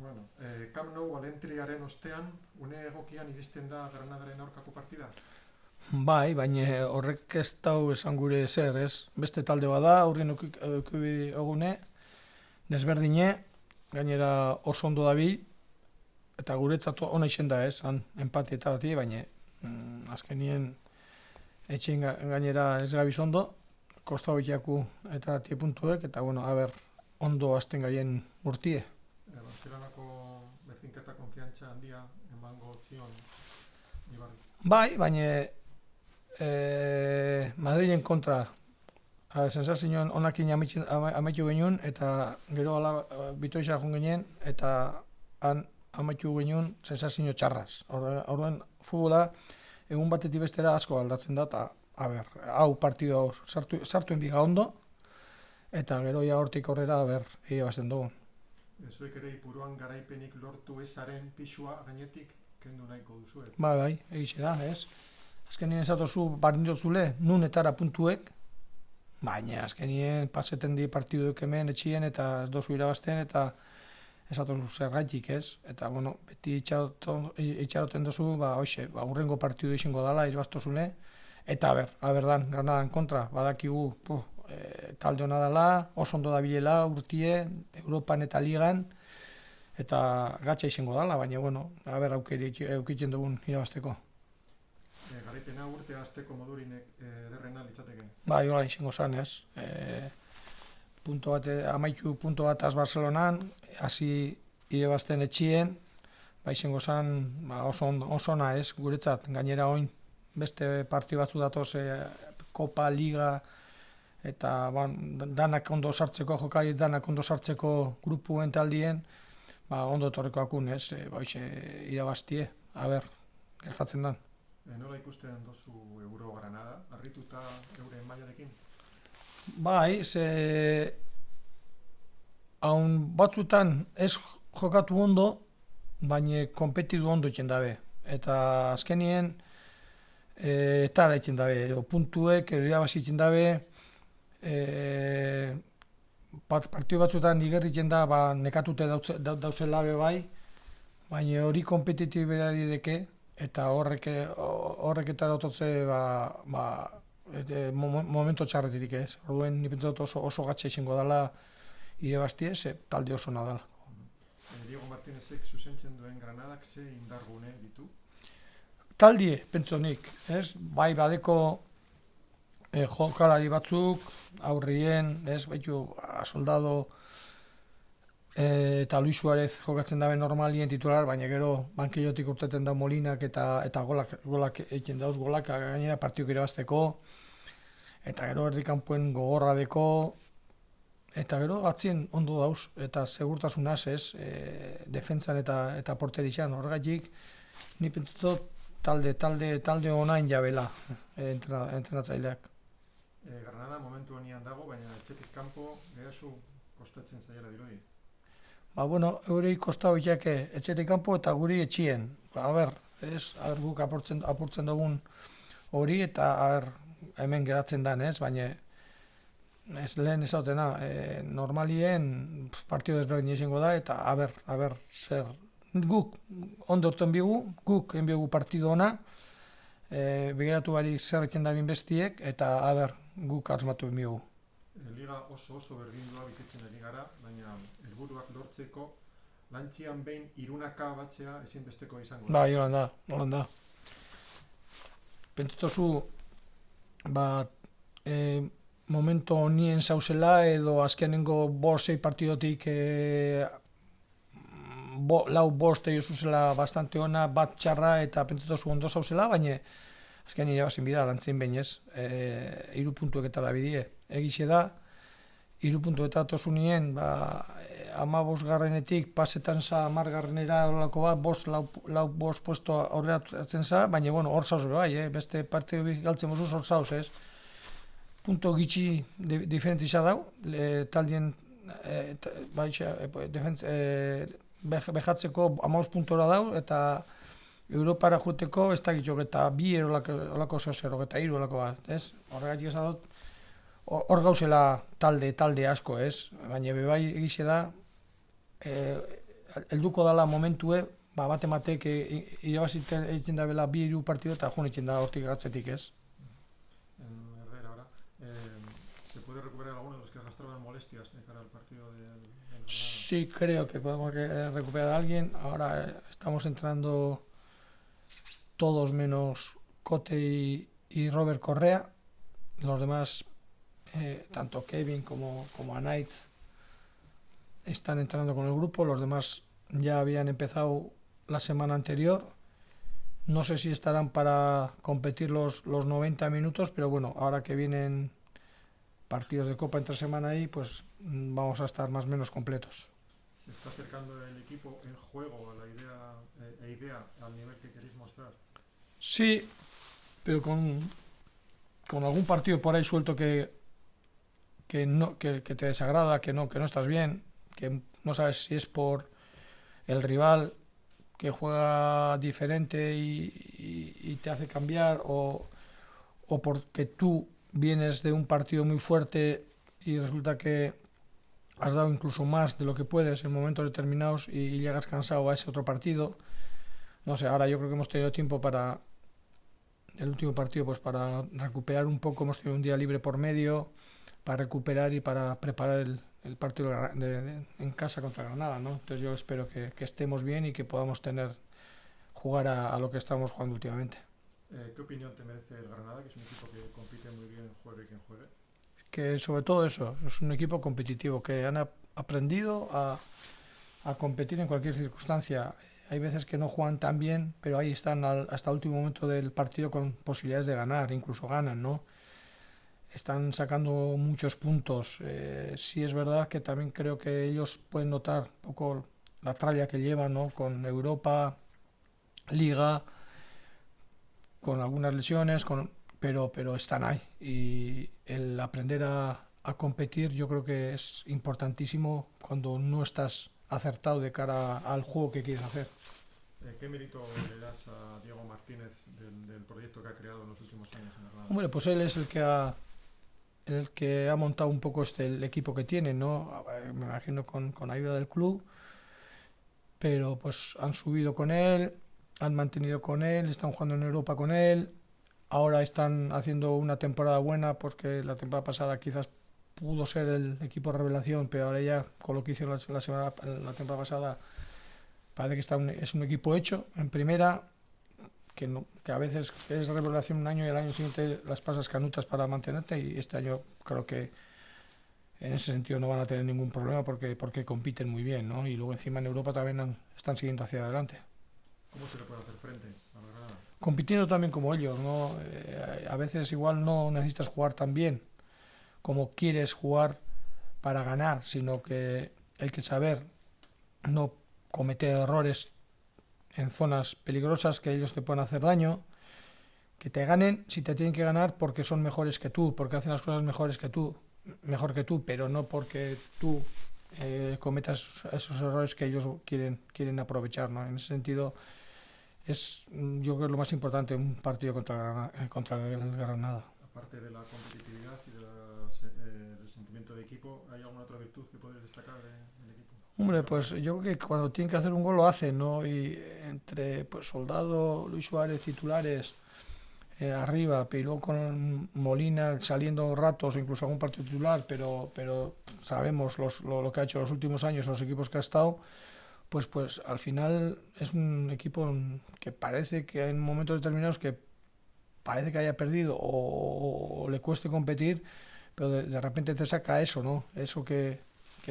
Bueno, Camp Nou Valentriaren ostean, une egokian iristen da Granadaren aurkako partida? Bai, baina horrek ez dau esan gure zer, ez? Beste talde bada, aurrien egune, desberdine, gainera oso ondo dabil, eta guretzat ona izen da, ez? Han, empati eta bati, baina azkenien etxein gainera ez gabiz ondo, kosta hoiaku eta tie puntuek, eta bueno, ondo azten gaien urtie. Barcelonako bezinketa konfiantza handia emango zion Ibarri. Bai, baina Madrilen kontra sensazioan onakin amaitu genuen, eta gero ala bitoiza joan ginen, eta han amaitu genuen sensazio txarraz. Horren futbola egun batetik bestera asko aldatzen da, eta hau partidu hau sartuen biga ondo, eta gero ja hortik aurrera irabazten dugu. Zuek ere Ipuruan garaipenik lortu ezaren pixua gainetik kendu nahiko duzu ez? Bai, egize da, ez? Azkenien esatozu barindotzule, nun etara puntuek, baina azkenien paseten di partiduek hemen etxien eta ez dozu irabazten eta esatozu zergaitik, ez? Eta, bueno, beti itxaroten dozu, urrengo partidu izango dala, irabaztozune, eta dan, Granadan kontra, badakigu, talde hona dela, oso ondo dabilela urtie, Europan eta Ligan, eta gatsa izango dela, baina, bueno, aukitzen dugun irabazteko. Garaipena urte hasteko modurinek ederrena litzateke. Bai, hola izango zan, ez? Amaitu punto bat az Barcelonan, hasi irabazten etxien, izango zan oso ona, ez? Guretzat, gainera oin beste partio batzu datoz Kopa, Liga, eta danak ondo sartzeko, jokai danak ondo sartzeko grupuen taldien, ondo etorreko akun, ez? Irabaztie, gertatzen dan. Nola ikusten dozu Euro Granada, harrituta euren mailarekin? Bai, haun batzutan ez jokatu ondo, baina konpetidu ondo itzen dabe. Eta azkenien, eta itzen dabe, puntuek, irabazitzen dabe, partio batzutan igerritzen da, nekatute dauzela bai, baina hori kompetitibe da dideke, eta horrek eta ototze momento txarretik ez. Orduen nipentzat oso gatsa izango dela irabaztie, talde oso nadala. Diego Martínezek zuzentzen duen Granadak ze indargune ditu? Taldie, pentsonik, ez? Bai badeko jokalari batzuk, aurrien, ez? Baitu, soldado eta Luis Suarez jokatzen dabe normalien titular, baina gero bankillotik urteten da Molinak eta golak egiten dauz, golak gainera partiuk irabazteko, eta gero erdikanpuen gogorra deko, eta gero atzien ondo dauz, eta segurtasunaz ez, defentsan eta porterizan, horregatik, ni pentsatot talde onain jabela entrenatzaileak. Granada momentu honian dago, baina etxetik kanpo gehazu kostatzen zaiela dirudi. Eurei kosta horiak etxetik kanpo eta guri etxien. Guk apurtzen dugun hori eta hemen geratzen dan, ez? Baina ez lehen ezautena, normalien partio desberdin izango da eta zer. Guk ondo orten bigu, guk enbigu partido ona, begiratu barik zer eken da binbestiek eta guk asmatu enbigu. Liga oso berdindua bizitzen ari gara, baina helburuak lortzeko lantzian behin irunaka batzea ezinbesteko izango da. Bai, holan da. Pentsatozu, momento honien zauzela edo azkenengo 5-6 partidotik lau bost egin zuzela bastante ona, bat txarra eta pentsatozu ondo zauzela, baina azken irabazin bida, lantzin behin ez, 3 puntuek eta labidie. Egixe da, 3 puntu eta tosunien, 15 garrenetik, pasetan za 10 garrenera horrelako bat, lau bost puesto aurreratzen za, baina hor zauz bai, beste partio galtzen mozuz hor zauz, ez. Punto gitxi diferentizia dau, taldien behatzeko 15 puntora dau, eta Europara juteko ez da gitzok eta 2 horrelako zozero, eta 3 horrelako bat, ez. Horregatik ez da dut, hor gauzela talde asko, ez? Baina bebai egize da, helduko dala momentue, bate-batek irabaziten egiten da bela 2-3 partido eta joan egiten da hortik gatzetik, ez? En Herrera ahora. ¿Se puede recuperar alguno de los que arrastraban molestias de cara al partido del Granada? Sí, creo que podemos recuperar a alguien. Ahora estamos entrando todos menos Cote y Robert Correa. Los demás, tanto Kevin como Anaitz, están entrando con el grupo. Los demás ya habían empezado la semana anterior. No sé si estarán para competir los 90 minutos, pero bueno, ahora que vienen partidos de Copa entre semana ahí, pues vamos a estar más o menos completos. ¿Se está acercando el equipo en juego a la idea al nivel que queréis mostrar? Sí, pero con algún partido por ahí suelto que te desagrada, que no estás bien, que no sabes si es por el rival que juega diferente y te hace cambiar o porque tú vienes de un partido muy fuerte y resulta que has dado incluso más de lo que puedes en momentos determinados y llegas cansado a ese otro partido. No sé, ahora yo creo que hemos tenido tiempo para el último partido, pues para recuperar un poco, hemos tenido un día libre por medio, para recuperar y para preparar el partido en casa contra Granada, ¿no? Entonces yo espero que estemos bien y que podamos jugar a lo que estamos jugando últimamente. ¿Qué opinión te merece el Granada, que es un equipo que compite muy bien, juegue quien juegue? Que sobre todo eso, es un equipo competitivo, que han aprendido a competir en cualquier circunstancia. Hay veces que no juegan tan bien, pero ahí están hasta el último momento del partido con posibilidades de ganar, incluso ganan, ¿no? Están sacando muchos puntos. Sí es verdad que también creo que ellos pueden notar un poco la tralla que llevan, ¿no? Con Europa, Liga, con algunas lesiones, pero están ahí. Y el aprender a competir yo creo que es importantísimo cuando no estás acertado de cara al juego que quieres hacer. ¿Qué mérito le das a Diego Martínez del proyecto que ha creado en los últimos años en Granada? Hombre, pues él es el que ha montado un poco el equipo que tiene, ¿no? Me imagino con ayuda del club, pero pues han subido con él, han mantenido con él, están jugando en Europa con él, ahora están haciendo una temporada buena porque la temporada pasada quizás pudo ser el equipo revelación, pero ahora ya con lo que hicieron la temporada pasada parece que es un equipo hecho en primera, que a veces es revelación un año y el año siguiente las pasas canutas para mantenerte, y este año creo que en ese sentido no van a tener ningún problema porque compiten muy bien, ¿no? Y luego encima en Europa también están siguiendo hacia adelante. ¿Cómo se le puede hacer frente a la Granada? Compitiendo también como ellos, ¿no? A veces igual no necesitas jugar tan bien como quieres jugar para ganar, sino que hay que saber no cometer errores en zonas peligrosas que ellos te pueden hacer daño, que te ganen si te tienen que ganar porque son mejores que tú, porque hacen las cosas mejor que tú, pero no porque tú cometas esos errores que ellos quieren aprovechar, ¿no? En ese sentido yo creo que es lo más importante en un partido contra el Granada. Aparte de la competitividad y del sentimiento de equipo, ¿hay alguna otra virtud que podéis destacar del equipo? Hombre, pues yo creo que cuando tienen que hacer un gol lo hacen, ¿no? Y entre pues Soldado, Luis Suárez, titulares, arriba, pero luego con Molina saliendo ratos, incluso algún partido titular, pero sabemos lo que ha hecho en los últimos años, los equipos que ha estado, pues al final es un equipo que parece que en momentos determinados que parece que haya perdido o le cueste competir, pero de repente te saca eso, ¿no? Eso que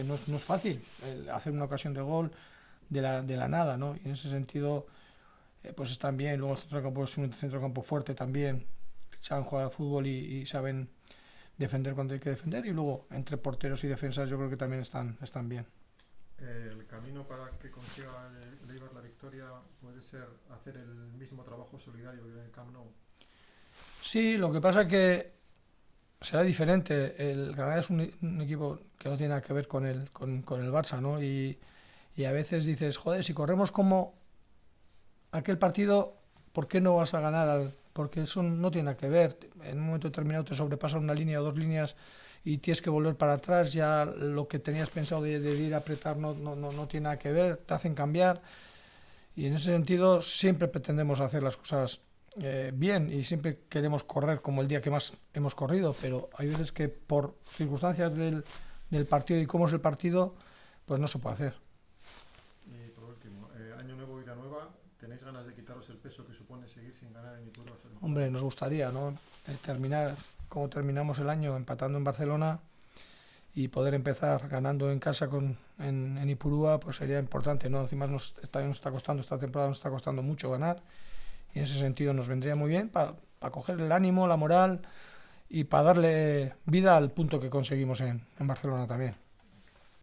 no es fácil, hacer una ocasión de gol de la nada, ¿no? Y en ese sentido pues están bien. Luego el centrocampo es un centrocampo fuerte también, saben jugar al fútbol y saben defender cuando hay que defender, y luego entre porteros y defensas yo creo que también están bien. El camino para que consiga el Eibar la victoria puede ser hacer el mismo trabajo solidario que en el Camp Nou. Sí, lo que pasa es que será diferente. El Granada es un equipo que no tiene nada que ver con el Barça, ¿no? Y a veces dices, joder, si corremos como aquel partido, ¿por qué no vas a ganar? Porque eso no tiene nada que ver. En un momento determinado te sobrepasan una línea o dos líneas y tienes que volver para atrás, ya lo que tenías pensado de ir a apretar no tiene nada que ver, te hacen cambiar. Y en ese sentido siempre pretendemos hacer las cosas bien y siempre queremos correr como el día que más hemos corrido, pero hay veces que por circunstancias del partido y cómo es el partido, pues no se puede hacer. Y por último, año nuevo, vida nueva, ¿tenéis ganas de quitaros el peso que supone seguir sin ganar en Ipurúa? Hombre, nos gustaría, ¿no? Terminar como terminamos el año, empatando en Barcelona, y poder empezar ganando en casa en Ipurúa, pues sería importante, ¿no? Encima está costando, esta temporada nos está costando mucho ganar, y en ese sentido nos vendría muy bien para coger el ánimo, la moral y para darle vida al punto que conseguimos en Barcelona también.